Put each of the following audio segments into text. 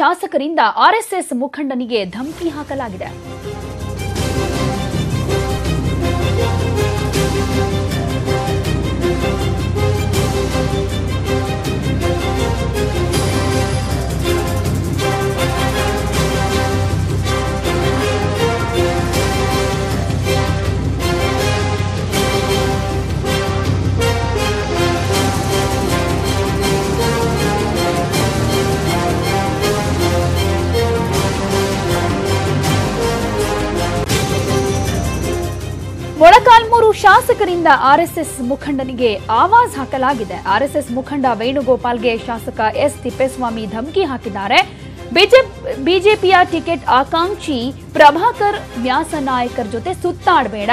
ಶಾಸಕರಿಂದ RSS ಮುಖಂಡನಿಗೆ ಧಮಕಿ ಹಾಕಲಾಗಿದೆ. Molakalmuru ಶಾಸಕರಿಂದ RSS ಮುಖಂಡನಿಗೆ ಆವಾಜ್ ಹಾಕಲಾಗಿದೆ. RSS ಮುಖಂಡ ವೇಣುಗೋಪಾಲ್ಗೆ ಶಾಸಕ ಎಸ್ ತಿಪ್ಪೇಸ್ವಾಮಿ ಧಮಕಿ ಹಾಕಿದ್ದಾರೆ. ಬಿಜೆಪಿಯ ಟಿಕೆಟ್ ಆಕಾಂಕ್ಷಿ ಪ್ರಭಾಕರ್ ಮ್ಯಾಸನಾಯಕರ್ ಜೊತೆ ಸುತ್ತಾಡಬೇಡ,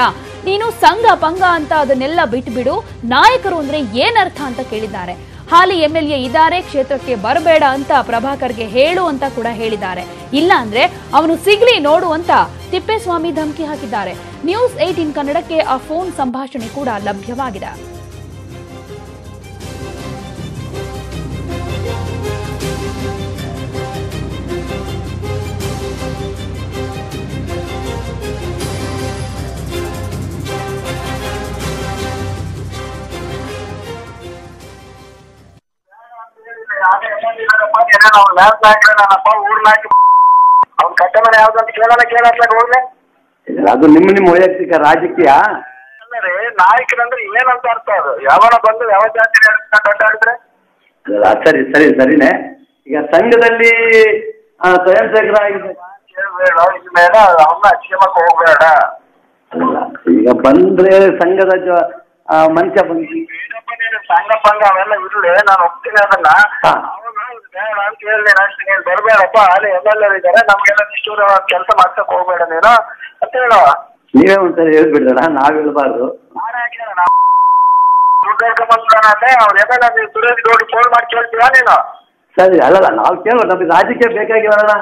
ನೀನು ಸಂಘ ಪಂಗ ಅಂತ ಅದನ್ನೆಲ್ಲ ಬಿಟ್ಬಿಡು, ನಾಯಕರು ಅಂದ್ರೆ ಏನರ್ಥ ಅಂತ ಕೇಳಿದ್ದಾರೆ. ಹಾಲಿ ಎಂಎಲ್ಎ ಇದ್ದಾರೆ, ಕ್ಷೇತ್ರಕ್ಕೆ ಬರಬೇಡ ಅಂತ ಪ್ರಭಾಕರ್ಗೆ ಹೇಳು ಅಂತ ಕೂಡ ಹೇಳಿದ್ದಾರೆ. ಇಲ್ಲ ಅಂದ್ರೆ ಅವನು ಸಿಗ್ಲಿ ನೋಡು ಅಂತ ತಿಪ್ಪೇಸ್ವಾಮಿ ಧಮಕಿ ಹಾಕಿದ್ದಾರೆ. ನ್ಯೂಸ್ 18 ಕನ್ನಡಕ್ಕೆ ಆ ಫೋನ್ ಸಂಭಾಷಣೆ ಕೂಡ ಲಭ್ಯವಾಗಿದೆ. ಅದು ನಿಮ್ಮ ವೈಯಕ್ತಿಕ ರಾಜಕೀಯ ನಾಯಕರಂದ್ರೆ ಏನಂತ ಅರ್ಥ? ಅದು ಯಾವನ ಬಂದು ಯಾವ ಜಾತಿ ಅಡ್ಡಾಡಿದ್ರೆ ಸರಿ ಸರಿ ಸರಿನೇ. ಈಗ ಸಂಘದಲ್ಲಿ ಸ್ವಯಂ ಸೇವಕರ ಮೇಲೆ ಅವನ್ನ ಕ್ಷೇಮಕ್ಕೆ ಹೋಗ್ಬೇಡ. ಈಗ ಬಂದ್ರೆ ಸಂಘದ ಮನುಷ್ಯ ಬಂದು ಸಂಘ ಪಂಗ ಅವೆಲ್ಲ ಇರ್ಲಿ, ನಾನು ಒಪ್ತೀನಿ ಅದನ್ನ. ಬೇಡ ಅಂತ ಹೇಳಿ ಅಷ್ಟೇ, ನೀನು ಬರಬೇಡಪ್ಪ, ಅಲ್ಲಿ MLA ಇದ್ದಾರೆ, ನಮ್ಗೆಲ್ಲ ಇಷ್ಟು ಕೆಲಸ ಮಾಡ್ಸಕ್ ಹೋಗ್ಬೇಡ ನೀನು ಅಂತ ಹೇಳ. ನೀವೇ ಒಂದ್ಸರಿ ಹೇಳ್ಬಿಡ್ರಣ, ನಾವ್ ಹೇಳ್ಬಾರ್ದು. ದುಡ್ಡು ಹೇಳ್ಕೊಂಡ್ಬಂದ್ರೆ ಅವ್ರು MLA ಸುರೇಶ್ ಗೌಡ್ರು ಫೋನ್ ಮಾಡಿ ಕೇಳ್ತೀರಾ ನೀನು? ಸರಿ, ಅಲ್ಲಲ್ಲ ನಾವು ಕೇಳೋ, ನಮಗೆ ರಾಜಕೀಯ ಬೇಕಾಗಿರೋಣ.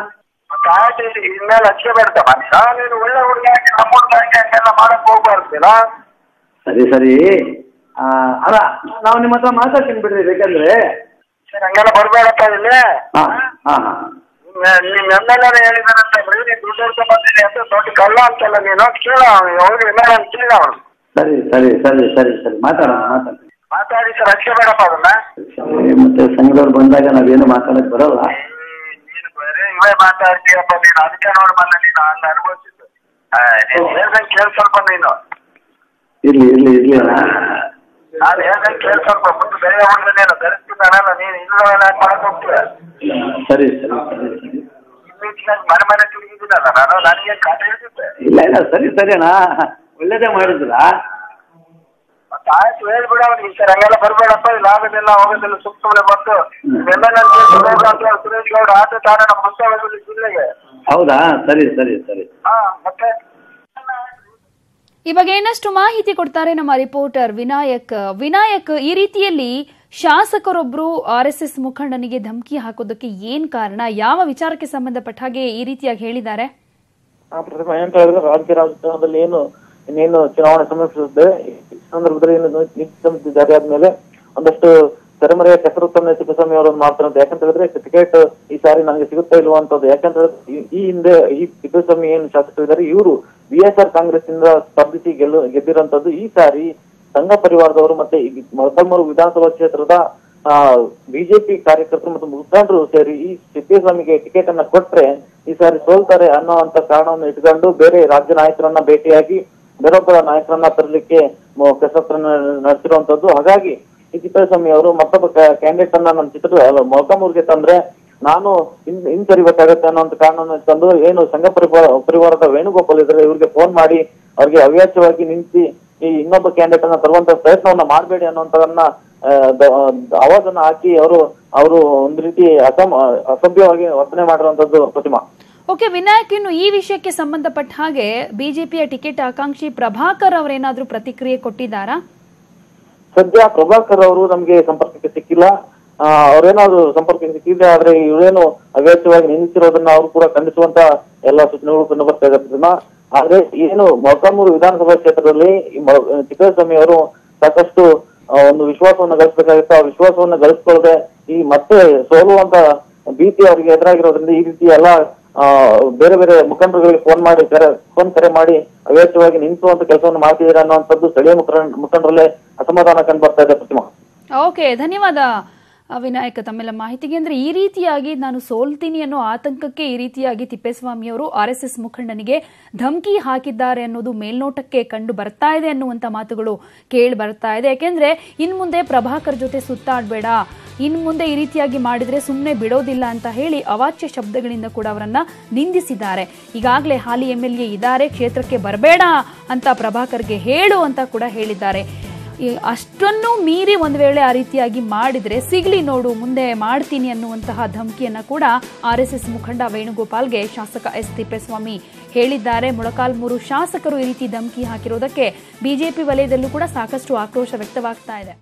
ಇನ್ಮೇಲೆ ಲಕ್ಷ್ಯ ಬೇಡ್ತ ಮನುಷ್ಯ, ನೀನು ಒಳ್ಳೆ ಹುಡುಗ ನಮ್ಮ ಹುಡುಗ ಮಾಡಕ್ ಹೋಗ್ಬಾರ್ದಿಲ್ಲ. ಸರಿ ಸರಿ, ಅಲ್ಲ ನಾವು ನಿಮ್ಮ ಹತ್ರ ಮಾತಾಡ್ತೀನಿ ಬಿಡ್ರಿ, ಬೇಕಂದ್ರೆ ಹಂಗೆಲ್ಲ ಬರ್ಬೇಡಪ್ಪ ಇಲ್ಲಿ. ನಿಮ್ MLA ಹೇಳಿದಾರಂತ ನೀನ್ ದುಡ್ಡು ಹೇಳ್ಕೊಂಡ್ ಬಂದಿದೆ ಅಂತ ದೊಡ್ಡ ಕಳ್ಳ ಅಂತಲ್ಲ ನೀನು, ಕೇಳ ಅವ್ರು MLA ಅಂತ ಕೇಳ ಅವನು. ಸರಿ ಸರಿ ಸರಿ ಸರಿ ಸರಿ ಮಾತಾಡೋಣ, ಮಾತಾಡಿ ಸರ್, ರಕ್ಷೆ ಬೇಡಪ್ಪ ಅದನ್ನ. ಮತ್ತೆ ಸಂಘದವ್ರು ಬಂದಾಗ ನಾವೇನು ಮಾತಾಡಕ್ ಬರಲ್ಲ. ನೀನು ಬೇರೆ ಇವೇ ಮಾತಾಡ್ತೀಯಪ್ಪ ನೀನು, ಅದಕ್ಕೆ ನೋಡಿ ಬಂದ ನೀನು ಹಂಗ ಅನುಭವಿಸಿದ್ದು. ನೀನು ಹೇಳ್ದಂಗೆ ಕೇಳ್ಸಲ್ಪ ನೀನು. ಇರ್ಲಿ ಇರ್ಲಿ ಇರ್ಲಿ, ನಾನು ಹೇಳ್ದಂಗೆ ಕೇಳ್ಸಲ್ಪ. ಮುಂದೆ ಬೇರೆ ಹುಡುಗ ನೀನು ಧರಿಸ್ತಿದ್ದಾನಲ್ಲ, ನೀನು ಇಲ್ಲವೆಲ್ಲ ಮಾಡಕ್ ಹೋಗ್ತೀಯ. ಸರಿ ಸರಿ ಸರಿ ಸರಿ. ಇತ್ತೀಚಿನಾಗ ಮನೆ ತಿರುಗಿದ್ದೀನಲ್ಲ ನಾನು, ನನಗೆ ಕಾಟ ಹಿಡಿದಿದ್ದೆ. ಇಲ್ಲ ಇಲ್ಲ, ಸರಿ ಸರಿ ಅಣ್ಣ, ಒಳ್ಳೇದೇ ಮಾಡಿದ್ರ. ಮತ್ತೆ ಆಯ್ತು, ಹೇಳ್ಬಿಡ ಅವ್ನಿಗೆ ಸರ್ ಹಂಗೆಲ್ಲ ಬರ್ಬೇಡಪ್ಪ, ಇಲ್ಲಿ ಆಗೋದಿಲ್ಲ ಹೋಗೋದಿಲ್ಲ, ಸುಮ್ಮನೆ ಬಂದು ಸುರೇಶ್ ಗೌಡ ಆಟ ತಾಣ ನಮ್ಮ ಮುಂದೆ ಜಿಲ್ಲೆಗೆ. ಹೌದಾ, ಸರಿ ಸರಿ ಸರಿ. ಮತ್ತೆ ಈ ಬಗ್ಗೆ ಇನ್ನಷ್ಟು ಮಾಹಿತಿ ಕೊಡ್ತಾರೆ ನಮ್ಮ ರಿಪೋರ್ಟರ್ ವಿನಾಯಕ್. ಈ ರೀತಿಯಲ್ಲಿ ಶಾಸಕರೊಬ್ಬರು ಆರ್ಎಸ್ಎಸ್ ಮುಖಂಡನಿಗೆ ಧಮಕಿ ಹಾಕೋದಕ್ಕೆ ಏನ್ ಕಾರಣ? ಯಾವ ವಿಚಾರಕ್ಕೆ ಸಂಬಂಧಪಟ್ಟ ಹಾಗೆ ಈ ರೀತಿಯಾಗಿ ಹೇಳಿದ್ದಾರೆ? ಪ್ರತಿಮಾ ಅಂತ ಹೇಳಿದ್ರೆ, ರಾಜಕೀಯದಲ್ಲಿ ಇನ್ನೇನು ಚುನಾವಣೆ ಸಮೀಪಿಸುತ್ತೆ, ಈ ಸಂದರ್ಭದಲ್ಲಿ ನೀತಿ ಸಮಿತಿ ಜಾರಿ ಆದ್ಮೇಲೆ ಒಂದಷ್ಟು ತೆರೆಮರೆಯ ಕೆಸರುತ್ತನ್ನ ತಿಪ್ಪೇಸ್ವಾಮಿ ಅವರನ್ನು ಮಾಡ್ತಾರಂತ. ಯಾಕಂತ ಹೇಳಿದ್ರೆ ಟಿಕೆಟ್ ಈ ಸಾರಿ ನನಗೆ ಸಿಗುತ್ತಾ ಇಲ್ವಂತದ್ದು. ಯಾಕಂತ ಹೇಳಿದ್ರೆ ಈ ಹಿಂದೆ ಈ ತಿಪ್ಪೇಸ್ವಾಮಿ ಏನು ಶಾಸಕರಿದ್ದಾರೆ, ಇವರು BSR ಕಾಂಗ್ರೆಸ್ ಇಂದ ಸ್ಪರ್ಧಿಸಿ ಗೆದ್ದಿರುವಂತದ್ದು. ಈ ಸಾರಿ ಸಂಘ ಪರಿವಾರದವರು ಮತ್ತೆ ಮೊಳಕಾಲ್ಮೂರು ವಿಧಾನಸಭಾ ಕ್ಷೇತ್ರದ ಬಿಜೆಪಿ ಕಾರ್ಯಕರ್ತರು ಮತ್ತು ಮುಖಂಡರು ಸೇರಿ ಈ ತಿಪ್ಪೇಸ್ವಾಮಿಗೆ ಟಿಕೆಟ್ ಅನ್ನ ಕೊಟ್ರೆ ಈ ಸಾರಿ ಸೋಲ್ತಾರೆ ಅನ್ನೋಂತ ಕಾರಣವನ್ನು ಇಟ್ಕೊಂಡು ಬೇರೆ ರಾಜ್ಯ ನಾಯಕರನ್ನ ಭೇಟಿಯಾಗಿ ಬೇರೊಬ್ಬರ ನಾಯಕರನ್ನ ತರಲಿಕ್ಕೆ ಕಸರತ್ತನ್ನ ನಡೆಸಿರುವಂತದ್ದು. ಹಾಗಾಗಿ ಈ ತಿಪ್ಪೇಸ್ವಾಮಿ ಅವರು ಮತ್ತೊಬ್ಬ ಕ್ಯಾಂಡಿಡೇಟ್ ಅನ್ನ ನಮ್ಮ ಮೊಳಕಾಲ್ಮೂರಿಗೆ ತಂದ್ರೆ ನಾನು ಹಿಂಸರಿಬೇಕಾಗತ್ತೆ ಅನ್ನೋಂತ ಕಾರಣವನ್ನು ತಂದು ಏನು ಸಂಘ ಪರಿವಾರದ ವೇಣುಗೋಪಾಲ್ ಇದ್ರೆ ಇವ್ರಿಗೆ ಫೋನ್ ಮಾಡಿ ಅವ್ರಿಗೆ ಅವ್ಯಾಚ್ಯವಾಗಿ ನಿಂತಿ ಈ ಇನ್ನೊಬ್ಬ ಕ್ಯಾಂಡಿಡೇಟ್ ಅನ್ನ ತರುವಂತ ಪ್ರಯತ್ನವನ್ನ ಮಾಡಬೇಡಿ ಅನ್ನೋಂತದನ್ನ ಆವಾಜನ್ನ ಹಾಕಿ ಅವರು ಒಂದು ರೀತಿ ಅಸಭ್ಯವಾಗಿ ವರ್ತನೆ ಮಾಡಿರುವಂತದ್ದು. ಪ್ರತಿಮಾ. ಓಕೆ ವಿನಾಯಕ್, ಇನ್ನು ಈ ವಿಷಯಕ್ಕೆ ಸಂಬಂಧಪಟ್ಟ ಹಾಗೆ ಬಿಜೆಪಿಯ ಟಿಕೆಟ್ ಆಕಾಂಕ್ಷಿ ಪ್ರಭಾಕರ್ ಅವರೇನಾದ್ರೂ ಪ್ರತಿಕ್ರಿಯೆ ಕೊಟ್ಟಿದ್ದಾರಾ? ಸದ್ಯ ಪ್ರಭಾಕರ್ ಅವರು ನಮ್ಗೆ ಸಂಪರ್ಕಕ್ಕೆ ಸಿಕ್ಕಿಲ್ಲ. ಅವ್ರೇನಾದ್ರು ಸಂಪರ್ಕಕ್ಕೆ ಸಿಕ್ಕಿದ್ರೆ ಆದ್ರೆ ಇವರೇನು ಅವ್ಯಾಚ್ಯವಾಗಿ ನಿಂತಿರೋದನ್ನ ಅವರು ಕೂಡ ಖಂಡಿಸುವಂತ ಎಲ್ಲಾ ಸೂಚನೆಗಳು ಕಂಡು ಬರ್ತಾ ಇದ್ದಾರೆ. ಆದ್ರೆ ಏನು ಮೊಳಕಾಲ್ಮೂರು ವಿಧಾನಸಭಾ ಕ್ಷೇತ್ರದಲ್ಲಿ ತಿಪ್ಪೇಸ್ವಾಮಿ ಅವರು ಸಾಕಷ್ಟು ಒಂದು ವಿಶ್ವಾಸವನ್ನ ಗಳಿಸಬೇಕಾಗುತ್ತೆ. ಆ ವಿಶ್ವಾಸವನ್ನ ಗಳಿಸ್ಕೊಳ್ಳದೆ ಈ ಮತ್ತೆ ಸೋಲುವಂತ ಭೀತಿ ಅವರಿಗೆ ಎದುರಾಗಿರೋದ್ರಿಂದ ಈ ರೀತಿ ಎಲ್ಲ ಬೇರೆ ಬೇರೆ ಮುಖಂಡರುಗಳಿಗೆ ಫೋನ್ ಕರೆ ಮಾಡಿ ಅವ್ಯಾಚ್ಯವಾಗಿ ನಿಂತುವಂತ ಕೆಲಸವನ್ನು ಮಾಡ್ತಿದ್ದೀರಾ ಅನ್ನುವಂಥದ್ದು ಸ್ಥಳೀಯ ಮುಖಂಡರಲ್ಲೇ ಅಸಮಾಧಾನ ಕಂಡು ಬರ್ತಾ ಇದೆ. ಪ್ರತಿಮಾ. ಓಕೆ, ಧನ್ಯವಾದ ವಿನಾಯಕ ತಮ್ಮೆಲ್ಲ ಮಾಹಿತಿಗೆ. ಅಂದ್ರೆ ಈ ರೀತಿಯಾಗಿ ನಾನು ಸೋಲ್ತೀನಿ ಅನ್ನೋ ಆತಂಕಕ್ಕೆ ಈ ರೀತಿಯಾಗಿ ತಿಪ್ಪೇಸ್ವಾಮಿಯವರು RSS ಮುಖಂಡನಿಗೆ ಧಮಕಿ ಹಾಕಿದ್ದಾರೆ ಅನ್ನೋದು ಮೇಲ್ನೋಟಕ್ಕೆ ಕಂಡು ಬರ್ತಾ ಇದೆ ಅನ್ನುವಂತ ಮಾತುಗಳು ಕೇಳಿ ಬರ್ತಾ ಇದೆ. ಯಾಕೆಂದ್ರೆ ಇನ್ ಮುಂದೆ ಪ್ರಭಾಕರ್ ಜೊತೆ ಸುತ್ತಾಡಬೇಡ, ಇನ್ ಮುಂದೆ ಈ ರೀತಿಯಾಗಿ ಮಾಡಿದ್ರೆ ಸುಮ್ಮನೆ ಬಿಡೋದಿಲ್ಲ ಅಂತ ಹೇಳಿ ಅವಾಚ್ಯ ಶಬ್ದಗಳಿಂದ ಕೂಡ ಅವರನ್ನ ನಿಂದಿಸಿದ್ದಾರೆ. ಈಗಾಗಲೇ ಹಾಲಿ MLA ಇದ್ದಾರೆ, ಕ್ಷೇತ್ರಕ್ಕೆ ಬರಬೇಡ ಅಂತ ಪ್ರಭಾಕರ್ಗೆ ಹೇಳು ಅಂತ ಕೂಡ ಹೇಳಿದ್ದಾರೆ. ಅಷ್ಟನ್ನು ಮೀರಿ ಒಂದು ವೇಳೆ ಆ ರೀತಿಯಾಗಿ ಮಾಡಿದ್ರೆ ಸಿಗ್ಲಿ ನೋಡು ಮುಂದೆ ಮಾಡ್ತೀನಿ ಅನ್ನುವಂತಹ ಧಮಕಿಯನ್ನ ಕೂಡ RSS ಮುಖಂಡ ವೇಣುಗೋಪಾಲ್ಗೆ ಶಾಸಕ S ತಿಪ್ಪೇಸ್ವಾಮಿ ಹೇಳಿದ್ದಾರೆ. ಮೊಳಕಾಲ್ಮೂರು ಶಾಸಕರು ಈ ರೀತಿ ಧಮಕಿ ಹಾಕಿರೋದಕ್ಕೆ ಬಿಜೆಪಿ ವಲಯದಲ್ಲೂ ಕೂಡ ಸಾಕಷ್ಟು ಆಕ್ರೋಶ ವ್ಯಕ್ತವಾಗ್ತಾ ಇದೆ.